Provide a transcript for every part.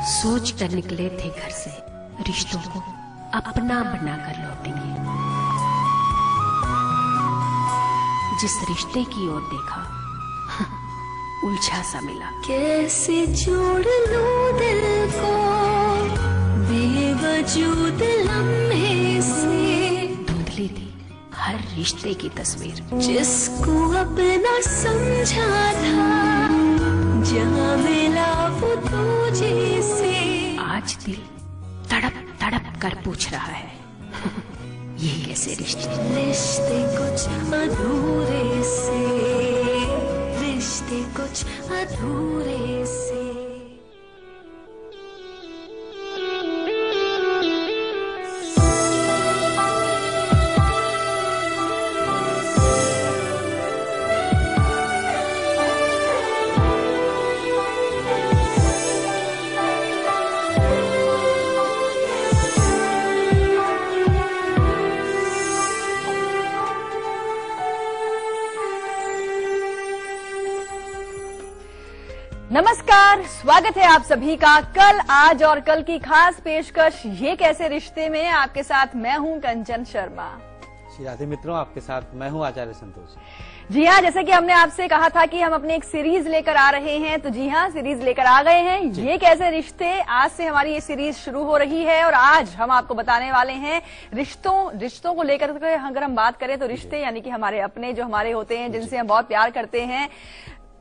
सोच कर निकले थे घर से, रिश्तों को अपना बनाकर लौटेंगे। जिस रिश्ते की ओर देखा उलझा सा मिला। कैसे जोड़ लूं दिल को बेवजूद लम्हे से, धुंधली थी हर रिश्ते की तस्वीर। जिसको अपना समझा था जहाँ मिला वो तुझे से, आज दिल तड़प तड़प कर पूछ रहा है ये कैसे रिश्ते। रिश्ते कुछ अधूरे से, रिश्ते कुछ अधूरे से। नमस्कार, स्वागत है आप सभी का कल, आज और कल की खास पेशकश ये कैसे रिश्ते में। आपके साथ मैं हूं कंचन शर्मा। श्री राधे मित्रों, आपके साथ मैं हूं आचार्य संतोष। जी हाँ, जैसे कि हमने आपसे कहा था कि हम अपने एक सीरीज लेकर आ रहे हैं, तो जी हाँ, सीरीज लेकर आ गए हैं। ये कैसे रिश्ते, आज से हमारी ये सीरीज शुरू हो रही है और आज हम आपको बताने वाले हैं रिश्तों को लेकर अगर हम बात करें तो रिश्ते यानी कि हमारे अपने जो हमारे होते हैं, जिनसे हम बहुत प्यार करते हैं,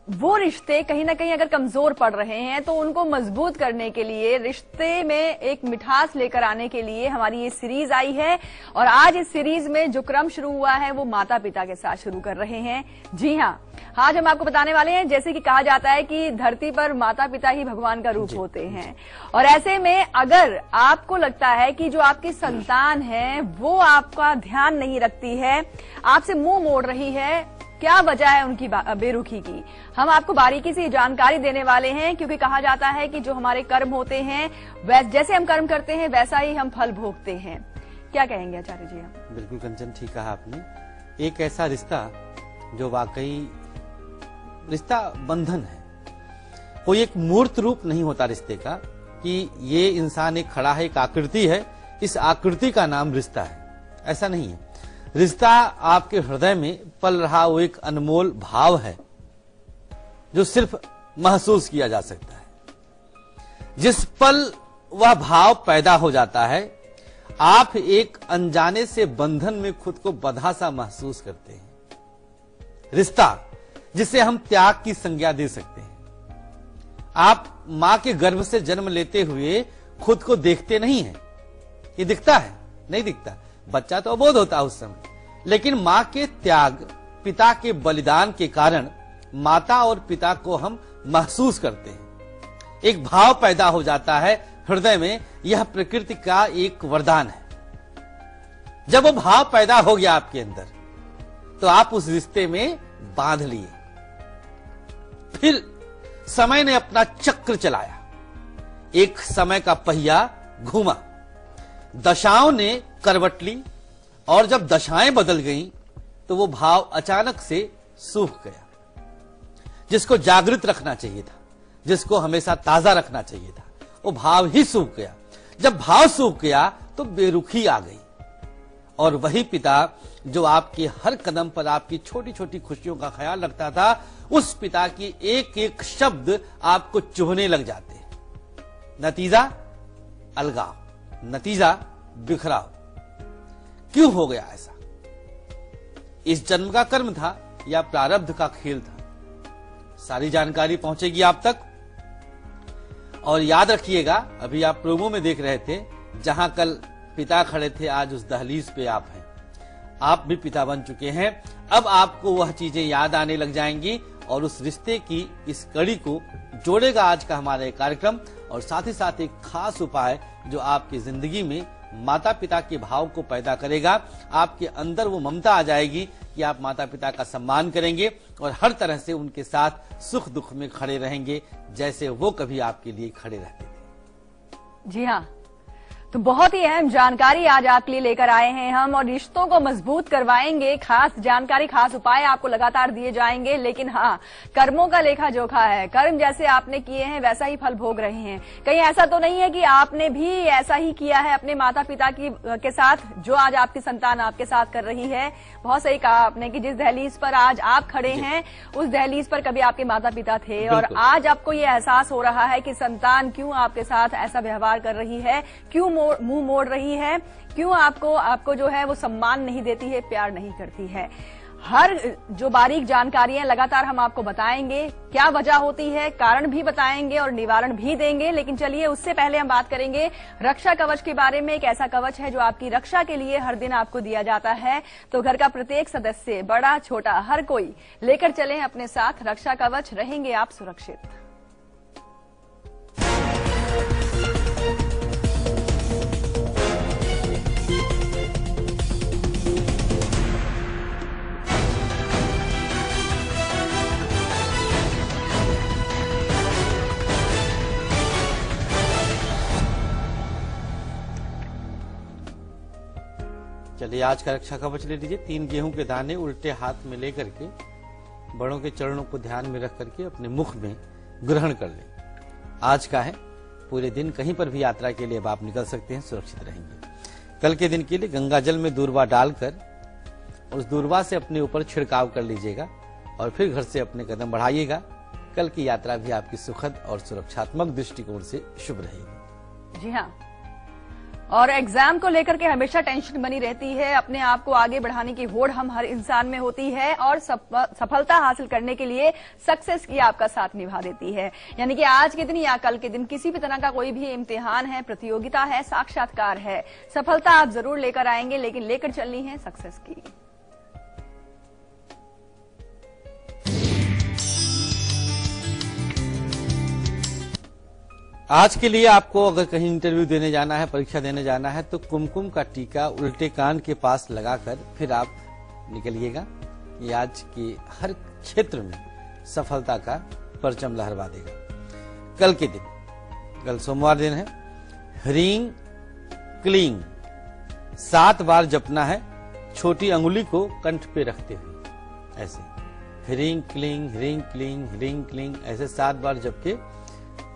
वो रिश्ते कहीं ना कहीं अगर कमजोर पड़ रहे हैं तो उनको मजबूत करने के लिए, रिश्ते में एक मिठास लेकर आने के लिए हमारी ये सीरीज आई है। और आज इस सीरीज में जो क्रम शुरू हुआ है वो माता पिता के साथ शुरू कर रहे हैं। जी हाँ, आज हम आपको बताने वाले हैं, जैसे कि कहा जाता है कि धरती पर माता पिता ही भगवान का रूप होते हैं। और ऐसे में अगर आपको लगता है कि जो आपकी संतान है वो आपका ध्यान नहीं रखती है, आपसे मुंह मोड़ रही है, क्या वजह है उनकी बेरुखी की, हम आपको बारीकी से जानकारी देने वाले हैं। क्योंकि कहा जाता है कि जो हमारे कर्म होते हैं, जैसे हम कर्म करते हैं वैसा ही हम फल भोगते हैं। क्या कहेंगे आचार्य जी आप? बिल्कुल कंचन, ठीक कहा आपने। एक ऐसा रिश्ता जो वाकई रिश्ता बंधन है, कोई एक मूर्त रूप नहीं होता रिश्ते का कि ये इंसान एक खड़ा है, एक आकृति है, इस आकृति का नाम रिश्ता है, ऐसा नहीं है। रिश्ता आपके हृदय में पल रहा वो एक अनमोल भाव है जो सिर्फ महसूस किया जा सकता है। जिस पल वह भाव पैदा हो जाता है, आप एक अनजाने से बंधन में खुद को बंधा सा महसूस करते हैं। रिश्ता जिसे हम त्याग की संज्ञा दे सकते हैं। आप मां के गर्भ से जन्म लेते हुए खुद को देखते नहीं हैं, ये दिखता है? नहीं दिखता। बच्चा तो अबोध होता है उस समय, लेकिन मां के त्याग, पिता के बलिदान के कारण माता और पिता को हम महसूस करते हैं। एक भाव पैदा हो जाता है हृदय में, यह प्रकृति का एक वरदान है। जब वो भाव पैदा हो गया आपके अंदर, तो आप उस रिश्ते में बांध लिए। फिर समय ने अपना चक्र चलाया, एक समय का पहिया घूमा, दशाओं ने करवट ली, और जब दशाएं बदल गईं तो वो भाव अचानक से सूख गया। जिसको जागृत रखना चाहिए था, जिसको हमेशा ताजा रखना चाहिए था, वो भाव ही सूख गया। जब भाव सूख गया तो बेरुखी आ गई। और वही पिता जो आपके हर कदम पर आपकी छोटी छोटी खुशियों का ख्याल रखता था, उस पिता की एक एक शब्द आपको चुभने लग जाते। नतीजा अलगाव, नतीजा बिखराव। क्यों हो गया ऐसा? इस जन्म का कर्म था या प्रारब्ध का खेल था? सारी जानकारी पहुंचेगी आप तक। और याद रखिएगा, अभी आप प्रोमो में देख रहे थे, जहां कल पिता खड़े थे, आज उस दहलीज पे आप हैं। आप भी पिता बन चुके हैं। अब आपको वह चीजें याद आने लग जाएंगी और उस रिश्ते की इस कड़ी को जोड़ेगा आज का हमारा एक कार्यक्रम। और साथ ही साथ एक खास उपाय जो आपकी जिंदगी में माता पिता के भाव को पैदा करेगा। आपके अंदर वो ममता आ जाएगी कि आप माता पिता का सम्मान करेंगे और हर तरह से उनके साथ सुख दुख में खड़े रहेंगे, जैसे वो कभी आपके लिए खड़े रहते थे। जी हाँ, तो बहुत ही अहम जानकारी आज आपके लिए लेकर आए हैं हम, और रिश्तों को मजबूत करवाएंगे। खास जानकारी, खास उपाय आपको लगातार दिए जाएंगे। लेकिन हाँ, कर्मों का लेखा जोखा है। कर्म जैसे आपने किए हैं वैसा ही फल भोग रहे हैं। कहीं ऐसा तो नहीं है कि आपने भी ऐसा ही किया है अपने माता पिता के साथ, जो आज आपकी संतान आपके साथ कर रही है। बहुत सही कहा आपने कि जिस दहलीज पर आज आप खड़े हैं, उस दहलीज पर कभी आपके माता पिता थे, और आज आपको ये एहसास हो रहा है कि संतान क्यों आपके साथ ऐसा व्यवहार कर रही है, क्यों मुंह मोड़ रही है, क्यों आपको जो है वो सम्मान नहीं देती है, प्यार नहीं करती है। हर जो बारीक जानकारियां लगातार हम आपको बताएंगे, क्या वजह होती है, कारण भी बताएंगे और निवारण भी देंगे। लेकिन चलिए, उससे पहले हम बात करेंगे रक्षा कवच के बारे में। एक ऐसा कवच है जो आपकी रक्षा के लिए हर दिन आपको दिया जाता है। तो घर का प्रत्येक सदस्य, बड़ा छोटा, हर कोई लेकर चलें अपने साथ रक्षा कवच, रहेंगे आप सुरक्षित। चलिए, आज का रक्षा कवच ले लीजिए। 3 गेहूं के दाने उल्टे हाथ में लेकर के बड़ों के चरणों को ध्यान में रख करके अपने मुख में ग्रहण कर लें। आज का है, पूरे दिन कहीं पर भी यात्रा के लिए अब आप निकल सकते हैं, सुरक्षित रहेंगे। कल के दिन के लिए गंगा जल में दूर्वा डालकर उस दूर्वा से अपने ऊपर छिड़काव कर लीजिएगा और फिर घर से अपने कदम बढ़ाइएगा। कल की यात्रा भी आपकी सुखद और सुरक्षात्मक दृष्टिकोण से शुभ रहेगी। जी हाँ, और एग्जाम को लेकर के हमेशा टेंशन बनी रहती है। अपने आप को आगे बढ़ाने की होड़ हम हर इंसान में होती है, और सफलता हासिल करने के लिए सक्सेस की आपका साथ निभा देती है। यानी कि आज के दिन या कल के दिन किसी भी तरह का कोई भी इम्तिहान है, प्रतियोगिता है, साक्षात्कार है, सफलता आप जरूर लेकर आएंगे, लेकिन लेकर चलनी है सक्सेस की। आज के लिए आपको अगर कहीं इंटरव्यू देने जाना है, परीक्षा देने जाना है, तो कुमकुम का टीका उल्टे कान के पास लगाकर फिर आप निकलिएगा। ये आज के हर क्षेत्र में सफलता का परचम लहरवा देगा। कल के दिन, कल सोमवार दिन है, ह्रीं क्लीं 7 बार जपना है, छोटी अंगुली को कंठ पे रखते हुए। ऐसे ह्रीं क्लीं ऐसे 7 बार जप के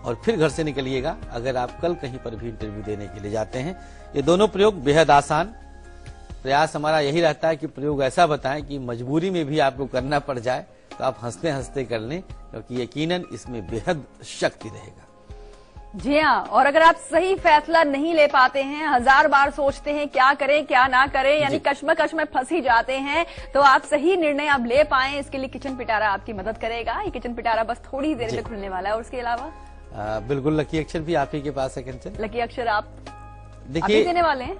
और फिर घर से निकलिएगा, अगर आप कल कहीं पर भी इंटरव्यू देने के लिए जाते हैं। ये दोनों प्रयोग बेहद आसान। प्रयास हमारा यही रहता है कि प्रयोग ऐसा बताएं कि मजबूरी में भी आपको करना पड़ जाए तो आप हंसते हंसते कर लें, क्योंकि यकीनन इसमें बेहद शक्ति रहेगा। जी हाँ, और अगर आप सही फैसला नहीं ले पाते हैं, 1000 बार सोचते हैं क्या करें क्या ना करें, यानी कश्मकश में फंस ही जाते हैं, तो आप सही निर्णय आप ले पाएं, इसके लिए किचन पिटारा आपकी मदद करेगा। ये किचन पिटारा बस थोड़ी देर में खुलने वाला है, और उसके अलावा बिल्कुल लकी अक्षर भी आप ही के पास है। कंचन, लकी अक्षर आप देखिए देने वाले हैं,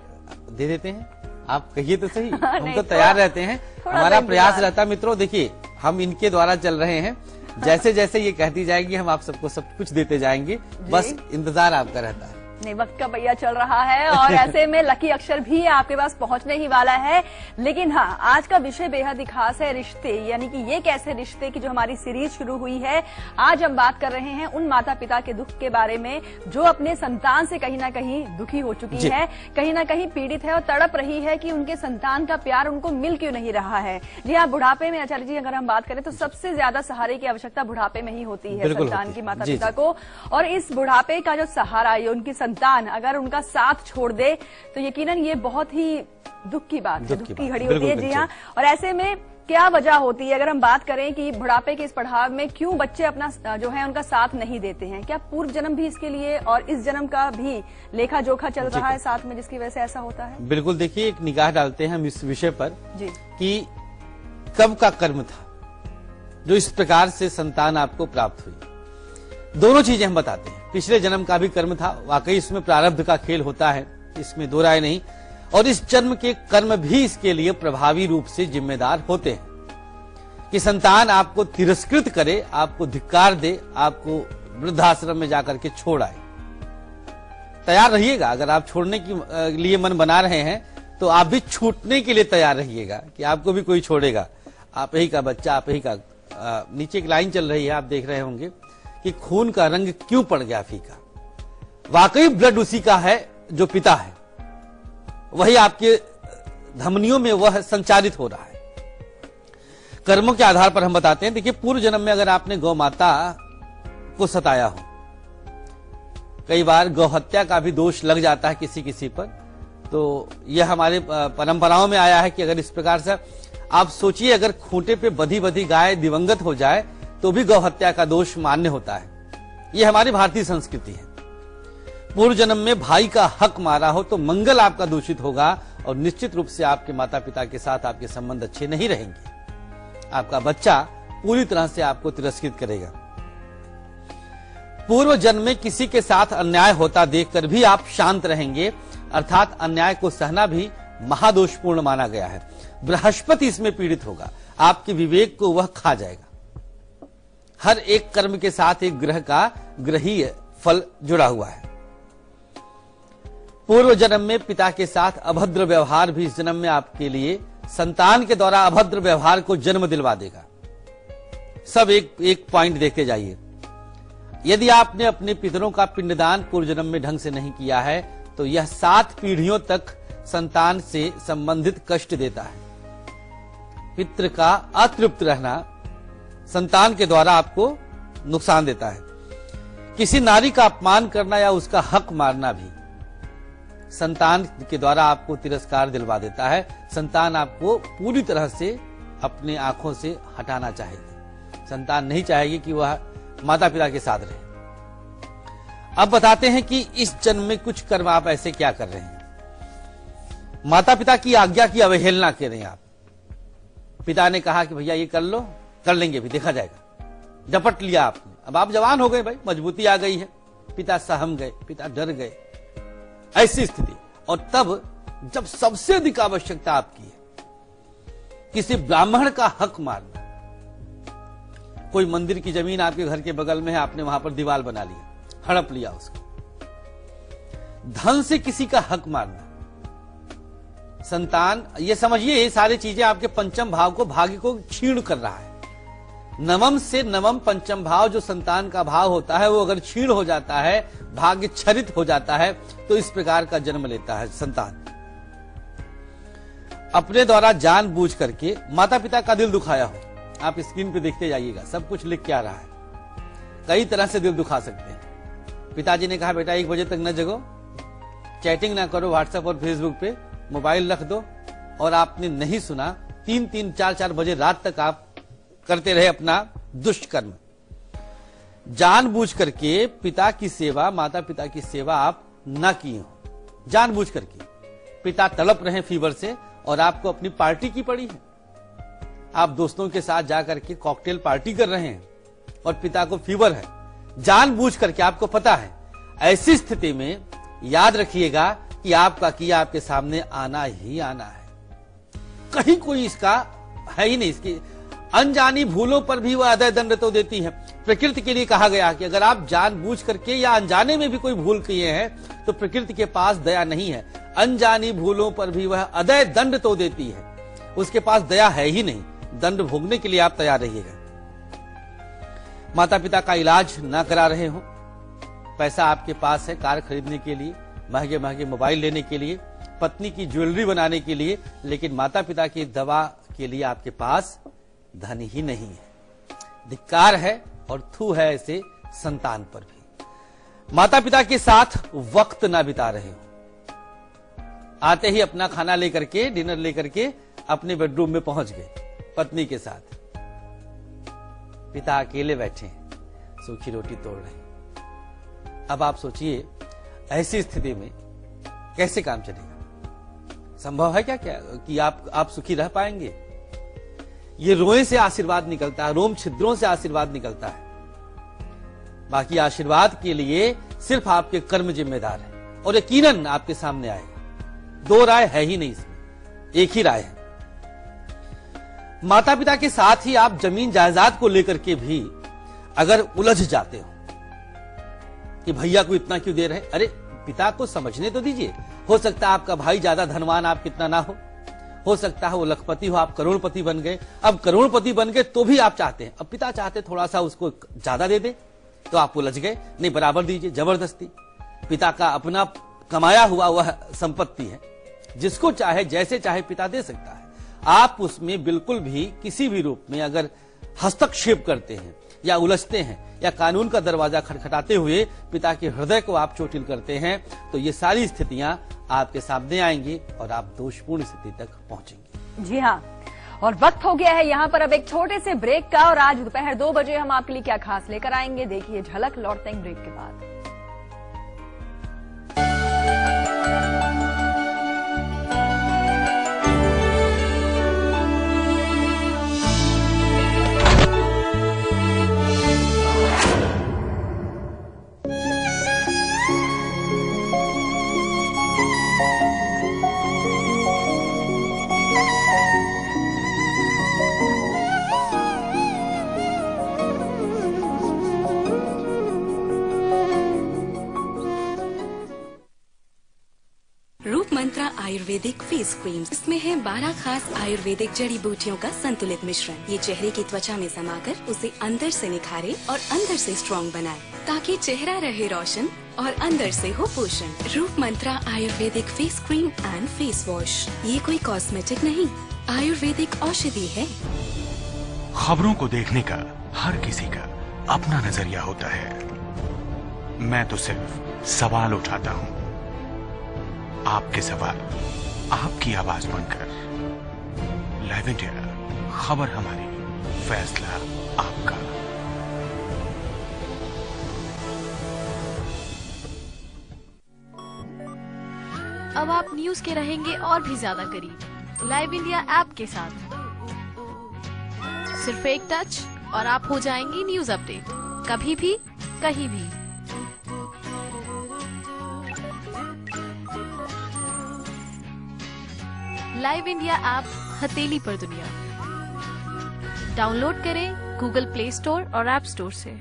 दे देते हैं। आप कहिए तो सही। हम तो तैयार रहते हैं, हमारा प्रयास रहता है। मित्रों देखिए, हम इनके द्वारा चल रहे हैं, जैसे जैसे ये कहती जाएगी हम आप सबको सब कुछ देते जाएंगे, बस इंतजार आपका रहता है। नहीं, वक्त का पहिया चल रहा है, और ऐसे में लकी अक्षर भी आपके पास पहुंचने ही वाला है। लेकिन हाँ, आज का विषय बेहद ही खास है, रिश्ते। यानी कि ये कैसे रिश्ते की जो हमारी सीरीज शुरू हुई है, आज हम बात कर रहे हैं उन माता पिता के दुख के बारे में जो अपने संतान से कहीं ना कहीं दुखी हो चुकी है, कहीं ना कहीं पीड़ित है और तड़प रही है कि उनके संतान का प्यार उनको मिल क्यों नहीं रहा है। जी हाँ, बुढ़ापे में आचार्य जी अगर हम बात करें तो सबसे ज्यादा सहारे की आवश्यकता बुढ़ापे में ही होती है संतान की, माता पिता को। और इस बुढ़ापे का जो सहारा है, उनकी संतान अगर उनका साथ छोड़ दे तो यकीनन ये बहुत ही दुख की बात है, दुख की घड़ी होती है। जी हाँ, और ऐसे में क्या वजह होती है, अगर हम बात करें कि बुढ़ापे के इस पड़ाव में क्यों बच्चे अपना जो है उनका साथ नहीं देते हैं, क्या पूर्व जन्म भी इसके लिए और इस जन्म का भी लेखा जोखा चल रहा है साथ में, जिसकी वजह से ऐसा होता है? बिल्कुल, देखिए एक निगाह डालते हैं हम इस विषय पर जी कि कब का कर्म था जो इस प्रकार से संतान आपको प्राप्त हुई। दोनों चीजें हम बताते हैं। पिछले जन्म का भी कर्म था, वाकई इसमें प्रारब्ध का खेल होता है, इसमें दो राय नहीं, और इस जन्म के कर्म भी इसके लिए प्रभावी रूप से जिम्मेदार होते हैं कि संतान आपको तिरस्कृत करे, आपको धिक्कार दे, आपको वृद्धाश्रम में जाकर के छोड़ आए। तैयार रहिएगा, अगर आप छोड़ने के लिए मन बना रहे हैं तो आप भी छूटने के लिए तैयार रहिएगा कि आपको भी कोई छोड़ेगा। आप ही का बच्चा, आप ही का। नीचे एक लाइन चल रही है, आप देख रहे होंगे कि खून का रंग क्यों पड़ गया फीका। वाकई ब्लड उसी का है जो पिता है वही आपके धमनियों में वह संचारित हो रहा है। कर्मों के आधार पर हम बताते हैं, देखिए पूर्व जन्म में अगर आपने गौ माता को सताया हो, कई बार गौ हत्या का भी दोष लग जाता है किसी किसी पर, तो यह हमारे परंपराओं में आया है कि अगर इस प्रकार से आप सोचिए, अगर खूंटे पे बधी बधी गाय दिवंगत हो जाए तो भी गौ हत्या का दोष मान्य होता है। यह हमारी भारतीय संस्कृति है। पूर्व जन्म में भाई का हक मारा हो तो मंगल आपका दूषित होगा और निश्चित रूप से आपके माता पिता के साथ आपके संबंध अच्छे नहीं रहेंगे। आपका बच्चा पूरी तरह से आपको तिरस्कृत करेगा। पूर्व जन्म में किसी के साथ अन्याय होता देखकर भी आप शांत रहेंगे, अर्थात अन्याय को सहना भी महादोषपूर्ण माना गया है। बृहस्पति इसमें पीड़ित होगा, आपके विवेक को वह खा जाएगा। हर एक कर्म के साथ एक ग्रह का ग्रहीय फल जुड़ा हुआ है। पूर्व जन्म में पिता के साथ अभद्र व्यवहार भी इस जन्म में आपके लिए संतान के द्वारा अभद्र व्यवहार को जन्म दिलवा देगा। सब एक पॉइंट देखते जाइए। यदि आपने अपने पितरों का पिंडदान पूर्व जन्म में ढंग से नहीं किया है तो यह 7 पीढ़ियों तक संतान से संबंधित कष्ट देता है। पितृ का अतृप्त रहना संतान के द्वारा आपको नुकसान देता है। किसी नारी का अपमान करना या उसका हक मारना भी संतान के द्वारा आपको तिरस्कार दिलवा देता है। संतान आपको पूरी तरह से अपने आंखों से हटाना चाहेगी। संतान नहीं चाहेगी कि वह माता पिता के साथ रहे। अब बताते हैं कि इस जन्म में कुछ कर्म आप ऐसे क्या कर रहे हैं। माता पिता की आज्ञा की अवहेलना कर रहे हैं आप। पिता ने कहा कि भैया ये कर लो, कर लेंगे भी, देखा जाएगा। झपट लिया आपने, अब आप जवान हो गए भाई, मजबूती आ गई है। पिता सहम गए, पिता डर गए, ऐसी स्थिति। और तब जब सबसे अधिक आवश्यकता आपकी है, किसी ब्राह्मण का हक मारना। कोई मंदिर की जमीन आपके घर के बगल में है, आपने वहां पर दीवार बना लिया, हड़प लिया उसको। धन से किसी का हक मारना। संतान, ये समझिए ये सारी चीजें आपके पंचम भाव को, भाग्य को क्षीण कर रहा है। नवम से नवम पंचम भाव जो संतान का भाव होता है वो अगर क्षीण हो जाता है, भाग्य क्षरित हो जाता है, तो इस प्रकार का जन्म लेता है संतान। अपने द्वारा जानबूझ करके माता पिता का दिल दुखाया हो, आप स्क्रीन पे देखते जाइएगा, सब कुछ लिख के आ रहा है। कई तरह से दिल दुखा सकते हैं। पिताजी ने कहा बेटा 1 बजे तक न जगो, चैटिंग ना करो व्हाट्सएप और फेसबुक पे, मोबाइल रख दो, और आपने नहीं सुना। 3-3, 4-4 बजे रात तक आप करते रहे अपना दुष्कर्म। जानबूझ करके पिता की सेवा, माता पिता की सेवा आप न किए हो। जानबूझ करके पिता तड़प रहे फीवर से और आपको अपनी पार्टी की पड़ी है। आप दोस्तों के साथ जाकर के कॉकटेल पार्टी कर रहे हैं और पिता को फीवर है, जानबूझ करके, आपको पता है। ऐसी स्थिति में याद रखिएगा कि आपका किया आपके सामने आना ही आना है। कहीं कोई इसका है ही नहीं। इसकी अनजानी भूलों पर भी वह अदय दंड तो देती है। प्रकृति के लिए कहा गया कि अगर आप जानबूझ करके या अनजाने में भी कोई भूल किए हैं तो प्रकृति के पास दया नहीं है। अनजानी भूलों पर भी वह अदय दंड तो देती है, उसके पास दया है ही नहीं। दंड भोगने के लिए आप तैयार रहिएगा। माता पिता का इलाज ना करा रहे हो, पैसा आपके पास है कार खरीदने के लिए, महंगे महंगे मोबाइल लेने के लिए, पत्नी की ज्वेलरी बनाने के लिए, लेकिन माता पिता की दवा के लिए आपके पास धन ही नहीं है। धिक्कार है और थू है ऐसे संतान पर भी। माता पिता के साथ वक्त ना बिता रहे हो। आते ही अपना खाना लेकर के, डिनर लेकर के अपने बेडरूम में पहुंच गए पत्नी के साथ। पिता अकेले बैठे हैं, सूखी रोटी तोड़ रहे हैं। अब आप सोचिए ऐसी स्थिति में कैसे काम चलेगा। संभव है क्या कि आप सुखी रह पाएंगे। ये रोए से आशीर्वाद निकलता है, रोम छिद्रों से आशीर्वाद निकलता है। बाकी आशीर्वाद के लिए सिर्फ आपके कर्म जिम्मेदार है और यकीनन आपके सामने आएगा। 2 राय है ही नहीं इसमें, एक ही राय है। माता पिता के साथ ही आप जमीन जायदाद को लेकर के भी अगर उलझ जाते हो कि भैया को इतना क्यों दे रहे, अरे पिता को समझने तो दीजिए। हो सकता है आपका भाई ज्यादा धनवान आप कितना ना हो सकता है वो लखपति हो, आप करोड़पति बन गए। अब करोड़पति बन गए तो भी आप चाहते हैं, अब पिता चाहते थोड़ा सा उसको ज्यादा दे दे, तो आप उलझ गए। नहीं, बराबर दीजिए, जबरदस्ती। पिता का अपना कमाया हुआ वह संपत्ति है, जिसको चाहे जैसे चाहे पिता दे सकता है। आप उसमें बिल्कुल भी किसी भी रूप में अगर हस्तक्षेप करते हैं या उलझते हैं या कानून का दरवाजा खटखटाते हुए पिता के हृदय को आप चोटिल करते हैं, तो ये सारी स्थितियां आपके सामने आएंगी और आप दोषपूर्ण स्थिति तक पहुंचेंगे। जी हाँ, और वक्त हो गया है यहाँ पर अब एक छोटे से ब्रेक का, और आज दोपहर 2 बजे हम आपके लिए क्या खास लेकर आएंगे, देखिए झलक। लौटते हैं ब्रेक के बाद। आयुर्वेदिक फेस क्रीम, इसमें है 12 खास आयुर्वेदिक जड़ी बूटियों का संतुलित मिश्रण। ये चेहरे की त्वचा में समाकर उसे अंदर से निखारे और अंदर से स्ट्रॉन्ग बनाए, ताकि चेहरा रहे रोशन और अंदर से हो पोषण। Roop Mantra ayurvedic face cream and face wash, ये कोई कॉस्मेटिक नहीं, आयुर्वेदिक औषधि है। खबरों को देखने का हर किसी का अपना नजरिया होता है। मैं तो सिर्फ सवाल उठाता हूँ, आपके सवाल आपकी आवाज बनकर। लाइव इंडिया, खबर हमारी, फैसला आपका। अब आप न्यूज के रहेंगे और भी ज्यादा करीब लाइव इंडिया ऐप के साथ। सिर्फ एक टच और आप हो जाएंगे न्यूज अपडेट, कभी भी कहीं भी। लाइव इंडिया ऐप हथेली पर दुनिया। डाउनलोड करें गूगल प्ले स्टोर और ऐप स्टोर से।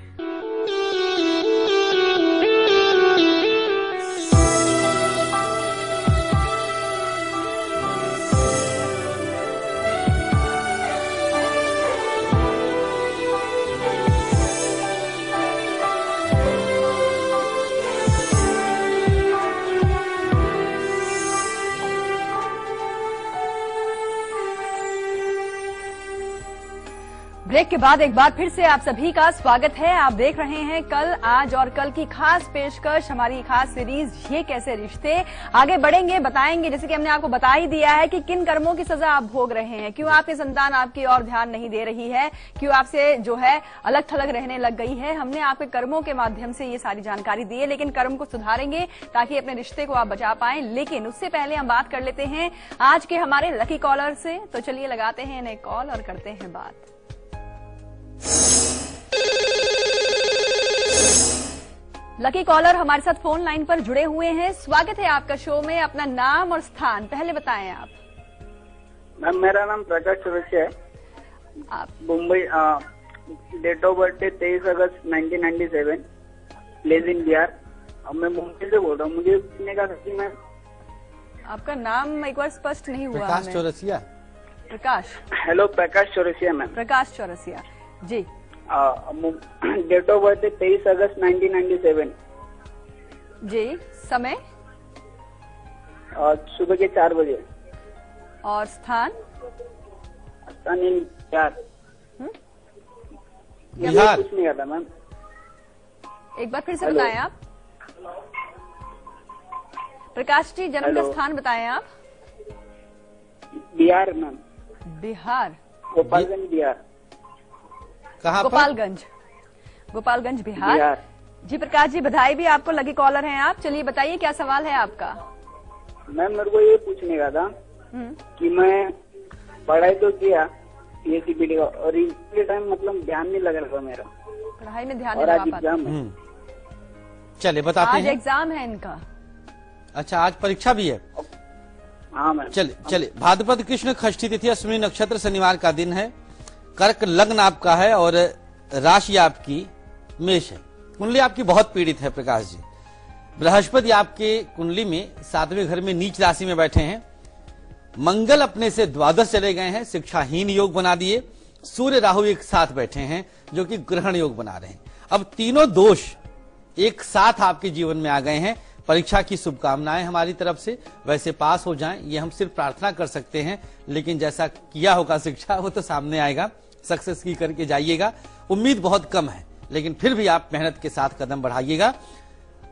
ब्रेक के बाद एक बार फिर से आप सभी का स्वागत है। आप देख रहे हैं कल, आज और कल की खास पेशकश, हमारी खास सीरीज ये कैसे रिश्ते। आगे बढ़ेंगे, बताएंगे, जैसे कि हमने आपको बता ही दिया है कि किन कर्मों की सजा आप भोग रहे हैं, क्यों आपकी संतान आपकी ओर ध्यान नहीं दे रही है, क्यों आपसे जो है अलग थलग रहने लग गई है। हमने आपके कर्मों के माध्यम से ये सारी जानकारी दी है, लेकिन कर्म को सुधारेंगे ताकि अपने रिश्ते को आप बचा पाएं। लेकिन उससे पहले हम बात कर लेते हैं आज के हमारे लकी कॉलर से। तो चलिए लगाते हैं इन्हें कॉल और करते हैं बात। लकी कॉलर हमारे साथ फोन लाइन पर जुड़े हुए हैं। स्वागत है आपका शो में। अपना नाम और स्थान पहले बताएं आप। मैम, मेरा नाम प्रकाश चौरसिया है। आप मुंबई, डेट ऑफ बर्थ है 23 अगस्त 1997, प्लेस इन बिहार। अब मैं मुंबई से बोल रहा हूँ। मुझे पूछने का था कि मैं, आपका नाम एक बार स्पष्ट नहीं हुआ। प्रकाश हमें। Chaurasia. Prakash. Hello, Prakash Chaurasia ma'am. Prakash Chaurasia ji. Date of birth है 23 अगस्त 1997 जी। समय? सुबह के 4 बजे। और स्थान? स्थान इन बिहार। बिहार। पूछने का था मैम। एक बार फिर से हेलो। बताएं आप। प्रकाश जी, जन्म का हेलो। स्थान बताएं आप। बिहार मैम, बिहार। गोपालगंज बिहार। कहाँ पर? गोपालगंज। गोपालगंज बिहार। बिहार। जी प्रकाश जी, बधाई भी आपको, लकी कॉलर हैं आप। चलिए बताइए क्या सवाल है आपका। मैम, मेरे को ये पूछने का था कि मैं पढ़ाई तो किया PSCBD का, और इसके टाइम मतलब ध्यान नहीं लग रहा था मेरा, पढ़ाई में ध्यान और नहीं आज लगा पाते। एग्जाम है। चलिए बताते आज हैं। एग्जाम है इनका। अच्छा, आज परीक्षा भी है। हाँ मैम। चलिए भाद्रपद कृष्ण षष्ठी तिथि, अश्विनी नक्षत्र, शनिवार का दिन है। कर्क लग्न आपका है और राशि आपकी मेष है। कुंडली आपकी बहुत पीड़ित है प्रकाश जी। बृहस्पति आपके कुंडली में 7वें घर में नीच राशि में बैठे हैं। मंगल अपने से द्वादश चले गए हैं, शिक्षाहीन योग बना दिए। सूर्य राहु एक साथ बैठे हैं जो कि ग्रहण योग बना रहे हैं। अब तीनों दोष एक साथ आपके जीवन में आ गए हैं। परीक्षा की शुभकामनाएं हमारी तरफ से। वैसे पास हो जाएं ये हम सिर्फ प्रार्थना कर सकते हैं, लेकिन जैसा किया होगा शिक्षा वो तो सामने आएगा। सक्सेस की करके जाइएगा, उम्मीद बहुत कम है, लेकिन फिर भी आप मेहनत के साथ कदम बढ़ाइएगा।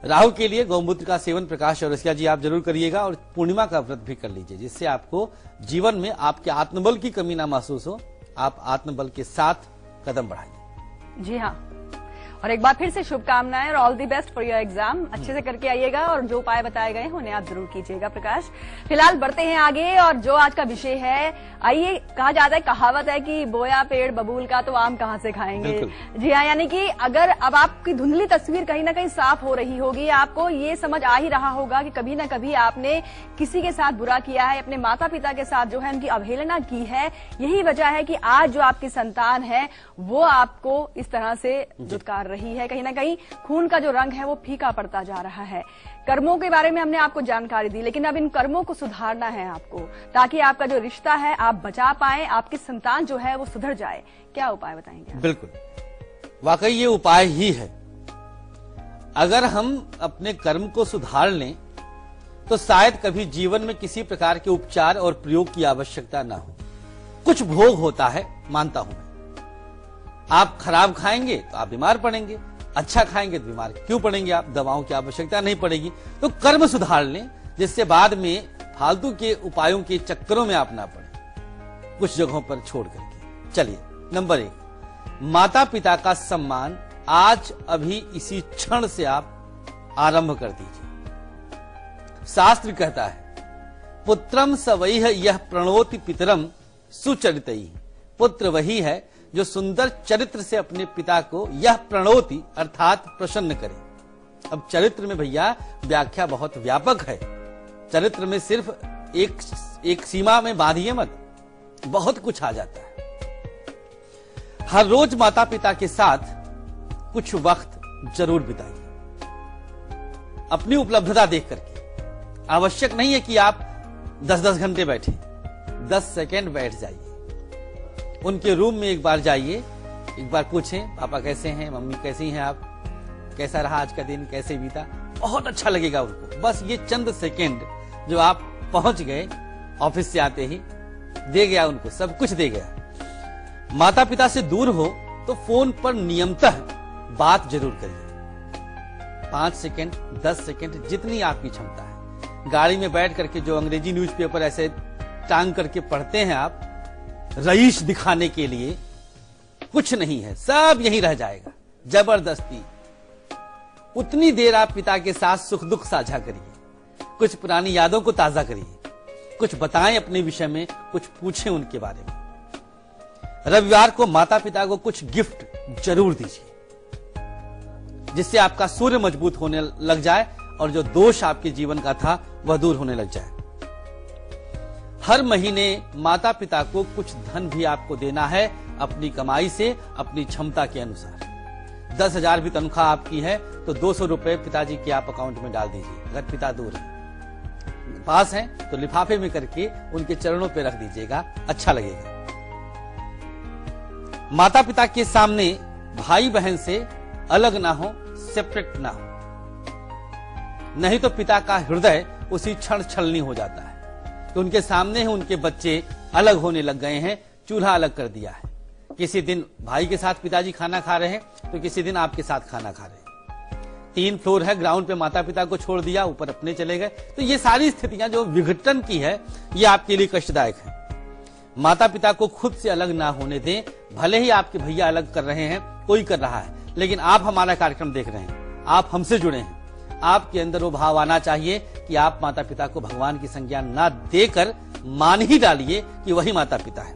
राहु के लिए गौमूत्र का सेवन प्रकाश चौरसिया जी आप जरूर करिएगा, और पूर्णिमा का व्रत भी कर लीजिए, जिससे आपको जीवन में आपके आत्मबल की कमी ना महसूस हो, आप आत्मबल के साथ कदम बढ़ाइए। जी हाँ, और एक बार फिर से शुभकामनाएं और all the best for your exam. अच्छे से करके आइएगा और जो उपाय बताए गए हैं उन्हें आप जरूर कीजिएगा। प्रकाश, फिलहाल बढ़ते हैं आगे, और जो आज का विषय है, आइए, कहा जाता है, कहावत है कि बोया पेड़ बबूल का तो आम कहां से खाएंगे। जी हाँ, यानी कि अगर अब आपकी धुंधली तस्वीर कहीं ना कहीं साफ हो रही होगी, आपको ये समझ आ ही रहा होगा कि कभी ना कभी आपने किसी के साथ बुरा किया है, अपने माता पिता के साथ जो है उनकी अवहेलना की है। यही वजह है कि आज जो आपकी संतान है वो आपको इस तरह से दुत्कार रही है। कहीं ना कहीं खून का जो रंग है वो फीका पड़ता जा रहा है। कर्मों के बारे में हमने आपको जानकारी दी, लेकिन अब इन कर्मों को सुधारना है आपको, ताकि आपका जो रिश्ता है आप बचा पाए, आपकी संतान जो है वो सुधर जाए। क्या उपाय बताएंगे? बिल्कुल, वाकई ये उपाय ही है। अगर हम अपने कर्म को सुधार लें तो शायद कभी जीवन में किसी प्रकार के उपचार और प्रयोग की आवश्यकता ना हो। कुछ भोग होता है, मानता हूं मैं। आप खराब खाएंगे तो आप बीमार पड़ेंगे, अच्छा खाएंगे तो बीमार क्यों पड़ेंगे आप, दवाओं की आवश्यकता नहीं पड़ेगी। तो कर्म सुधार लें, जिससे बाद में फालतू के उपायों के चक्करों में आप ना पड़े, कुछ जगहों पर छोड़ करके। चलिए, नंबर 1, माता पिता का सम्मान आज अभी इसी क्षण से आप आरंभ कर दीजिए। शास्त्र कहता है, पुत्रम सवैह यह प्रणोति पितरम सुचरितैः। पुत्र वही है जो सुंदर चरित्र से अपने पिता को यह प्रणोति अर्थात प्रसन्न करे। अब चरित्र में भैया व्याख्या बहुत व्यापक है। चरित्र में सिर्फ एक सीमा में बांधिए मत, बहुत कुछ आ जाता है। हर रोज माता पिता के साथ कुछ वक्त जरूर बिताइए, अपनी उपलब्धता देख करके। आवश्यक नहीं है कि आप 10-10 घंटे बैठे, 10 सेकंड बैठ जाइए। उनके रूम में एक बार जाइए, एक बार पूछें, पापा कैसे हैं, मम्मी कैसी हैं आप, कैसा रहा आज का दिन, कैसे बीता। बहुत अच्छा लगेगा उनको। बस ये चंद सेकंड जो आप पहुंच गए ऑफिस से आते ही, दे गया उनको, सब कुछ दे गया। माता पिता से दूर हो तो फोन पर नियमतः बात जरूर करिए। 5 सेकंड, 10 सेकंड, जितनी आपकी क्षमता है। गाड़ी में बैठ करके जो अंग्रेजी न्यूज़पेपर ऐसे टांग करके पढ़ते हैं आप, रईस दिखाने के लिए, कुछ नहीं है, सब यहीं रह जाएगा। जबरदस्ती उतनी देर आप पिता के साथ सुख दुख साझा करिए, कुछ पुरानी यादों को ताजा करिए, कुछ बताएं अपने विषय में, कुछ पूछें उनके बारे में। रविवार को माता पिता को कुछ गिफ्ट जरूर दीजिए, जिससे आपका सूर्य मजबूत होने लग जाए और जो दोष आपके जीवन का था वह दूर होने लग जाए। हर महीने माता पिता को कुछ धन भी आपको देना है, अपनी कमाई से, अपनी क्षमता के अनुसार। 10,000 भी तनख्वाह आपकी है तो 200 रुपए पिताजी के आप अकाउंट में डाल दीजिए। अगर पिता दूर है, पास हैं तो लिफाफे में करके उनके चरणों पे रख दीजिएगा, अच्छा लगेगा। माता पिता के सामने भाई बहन से अलग ना हो, सेपरेट ना हो, नहीं तो पिता का हृदय उसी क्षण छलनी हो जाता है कि उनके सामने ही उनके बच्चे अलग होने लग गए हैं, चूल्हा अलग कर दिया है। किसी दिन भाई के साथ पिताजी खाना खा रहे हैं तो किसी दिन आपके साथ खाना खा रहे हैं। 3 फ्लोर है, ग्राउंड पे माता पिता को छोड़ दिया, ऊपर अपने चले गए। तो ये सारी स्थितियां जो विघटन की है, ये आपके लिए कष्टदायक है। माता पिता को खुद से अलग ना होने दें। भले ही आपके भैया अलग कर रहे हैं, कोई कर रहा है, लेकिन आप हमारा कार्यक्रम देख रहे हैं, आप हमसे जुड़े हैं। आपके अंदर वो भाव आना चाहिए कि आप माता पिता को भगवान की संज्ञा ना देकर मान ही डालिए कि वही माता पिता है।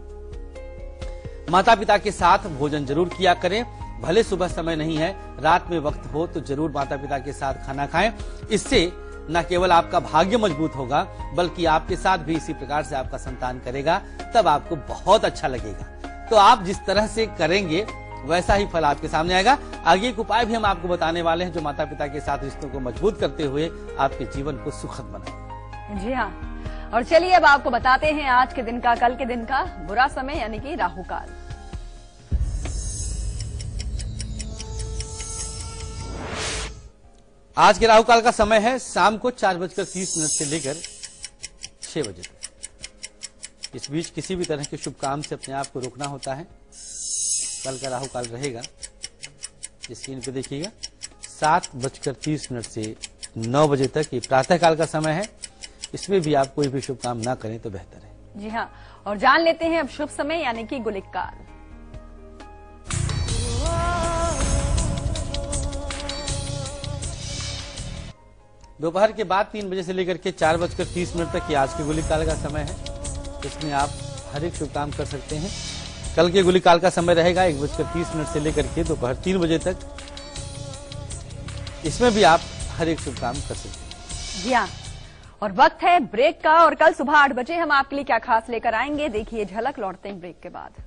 माता पिता के साथ भोजन जरूर किया करें, भले सुबह समय नहीं है, रात में वक्त हो तो जरूर माता पिता के साथ खाना खाएं। इससे न केवल आपका भाग्य मजबूत होगा, बल्कि आपके साथ भी इसी प्रकार से आपका संतान करेगा, तब आपको बहुत अच्छा लगेगा। तो आप जिस तरह से करेंगे वैसा ही फल आपके सामने आएगा। आगे एक उपाय भी हम आपको बताने वाले हैं जो माता पिता के साथ रिश्तों को मजबूत करते हुए आपके जीवन को सुखद बनाए। जी हाँ, और चलिए अब आपको बताते हैं आज के दिन का, कल के दिन का बुरा समय यानी कि राहु काल। आज के राहु काल का समय है शाम को 4:30 से लेकर 6 बजे तक। इस बीच किसी भी तरह के शुभ काम से अपने आप को रोकना होता है। कल का राहु काल रहेगा, स्क्रीन पे देखिएगा, 7:30 से 9 बजे तक। ये प्रातः काल का समय है, इसमें भी आप कोई भी शुभ काम ना करें तो बेहतर है। जी हाँ, और जान लेते हैं अब शुभ समय यानी कि गुलिक काल। दोपहर के बाद 3 बजे से लेकर के 4:30 तक ये आज के गुलिक काल का समय है। इसमें आप हर एक शुभ काम कर सकते हैं। कल के गुलिक काल का समय रहेगा 1:30 से लेकर के दोपहर 3 बजे तक। इसमें भी आप हर एक शुभ काम कर सकते हैं। जी हाँ, और वक्त है ब्रेक का, और कल सुबह 8 बजे हम आपके लिए क्या खास लेकर आएंगे, देखिए झलक, लौटते हैं ब्रेक के बाद।